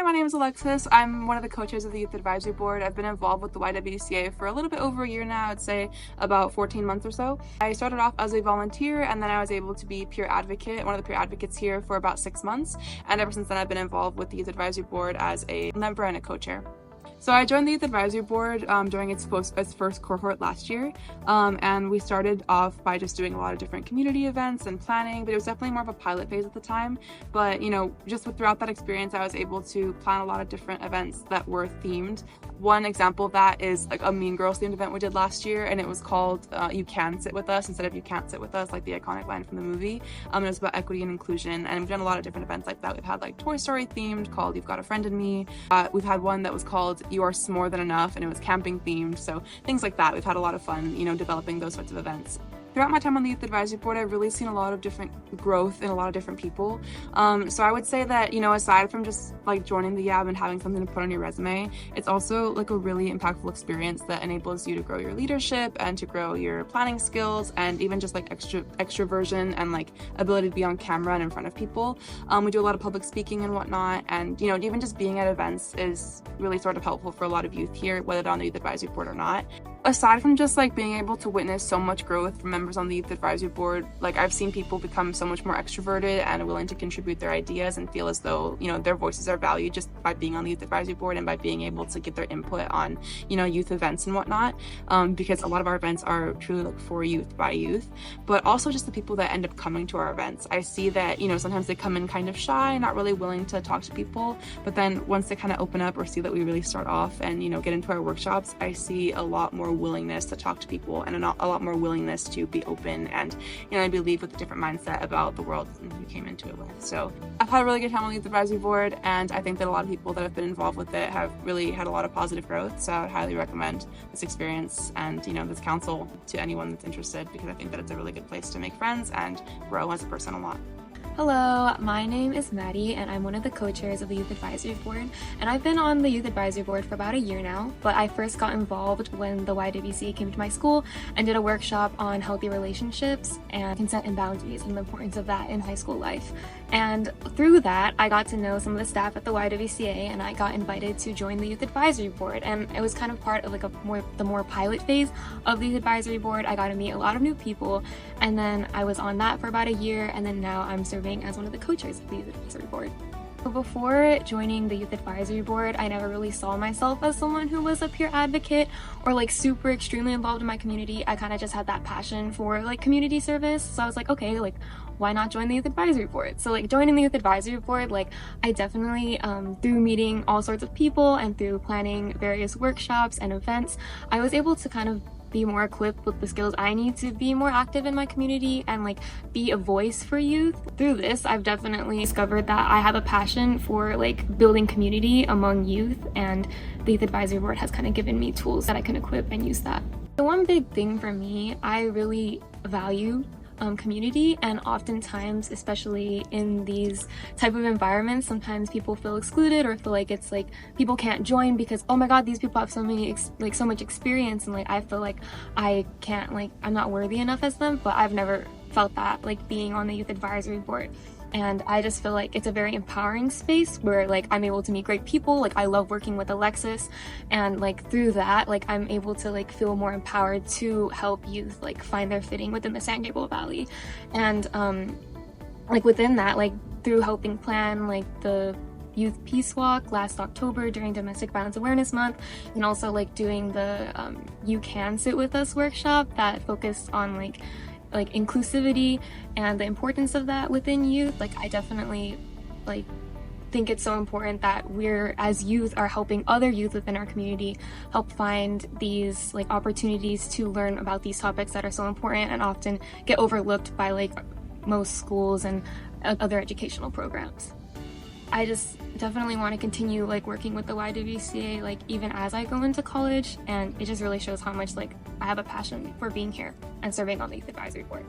my name is Alexis. I'm one of the co-chairs of the Youth Advisory Board. I've been involved with the YWCA for a little bit over a year now, I'd say about 14 months or so. I started off as a volunteer and then I was able to be peer advocate, one of the peer advocates here for about 6 months. And ever since then I've been involved with the Youth Advisory Board as a member and a co-chair. So I joined the Youth Advisory Board during its first cohort last year, and we started off by just doing a lot of different community events and planning, but it was definitely more of a pilot phase at the time. But just throughout that experience, I was able to plan a lot of different events that were themed. One example of that is like a Mean Girls themed event we did last year, and it was called You Can Sit With Us instead of You Can't Sit With Us, like the iconic line from the movie. It was about equity and inclusion, and we've done a lot of different events like that. We've had like Toy Story themed called You've Got a Friend in Me. We've had one that was called You Are More Than Enough, and it was camping themed, so things like that. We've had a lot of fun, developing those sorts of events. Throughout my time on the Youth Advisory Board, I've really seen a lot of different growth in a lot of different people. So I would say that, aside from just like joining the YAB and having something to put on your resume, it's also like a really impactful experience that enables you to grow your leadership and to grow your planning skills and even just like extroversion and like ability to be on camera and in front of people. We do a lot of public speaking and whatnot, and even just being at events is really sort of helpful for a lot of youth here, whether they're on the Youth Advisory Board or not. Aside from just like being able to witness so much growth from members on the Youth Advisory Board, like I've seen people become so much more extroverted and willing to contribute their ideas and feel as though, their voices are valued just by being on the Youth Advisory Board and by being able to get their input on, youth events and whatnot, because a lot of our events are truly like for youth by youth, but also just the people that end up coming to our events. I see that, sometimes they come in kind of shy, not really willing to talk to people, but then once they kind of open up or see that we really start off and, get into our workshops, I see a lot more willingness to talk to people and a lot more willingness to be open and I believe with a different mindset about the world you came into it with. So I've had a really good time on the Youth Advisory Board, and I think that a lot of people that have been involved with it have really had a lot of positive growth, so I would highly recommend this experience and this council to anyone that's interested, because I think that it's a really good place to make friends and grow as a person a lot. Hello, my name is Maddie and I'm one of the co-chairs of the Youth Advisory Board, and I've been on the Youth Advisory Board for about a year now, but I first got involved when the YWCA came to my school and did a workshop on healthy relationships and consent and boundaries and the importance of that in high school life. And through that, I got to know some of the staff at the YWCA, and I got invited to join the Youth Advisory Board, and it was kind of part of like the more pilot phase of the Youth Advisory Board. I got to meet a lot of new people, and then I was on that for about a year, and then now I'm serving as one of the co-chairs of the Youth Advisory Board. So before joining the Youth Advisory Board, I never really saw myself as someone who was a peer advocate or like super extremely involved in my community. I kind of just had that passion for like community service, so I was like, okay, like why not join the Youth Advisory Board? So like joining the Youth Advisory Board, like I definitely through meeting all sorts of people and through planning various workshops and events, I was able to kind of be more equipped with the skills I need to be more active in my community and like be a voice for youth. Through this, I've definitely discovered that I have a passion for like building community among youth, and the Youth Advisory Board has kind of given me tools that I can equip and use that. The one big thing for me, I really value community, and oftentimes, especially in these type of environments, sometimes people feel excluded or feel like it's like people can't join because, oh my god, these people have so much experience, and like I feel like I can't, like I'm not worthy enough as them. But I've never felt that like being on the Youth Advisory Board, and I just feel like it's a very empowering space where like I'm able to meet great people. Like I love working with Alexis, and like through that, like I'm able to like feel more empowered to help youth like find their fitting within the San Gabriel Valley. And like within that, like through helping plan like the Youth Peace Walk last October during Domestic Violence Awareness Month, and also like doing the You Can Sit With Us workshop that focused on like inclusivity and the importance of that within youth. Like I definitely like think it's so important that we're as youth are helping other youth within our community help find these like opportunities to learn about these topics that are so important and often get overlooked by like most schools and other educational programs. I just definitely want to continue like working with the YWCA like even as I go into college, and it just really shows how much like I have a passion for being here and serving on the Youth Advisory Board.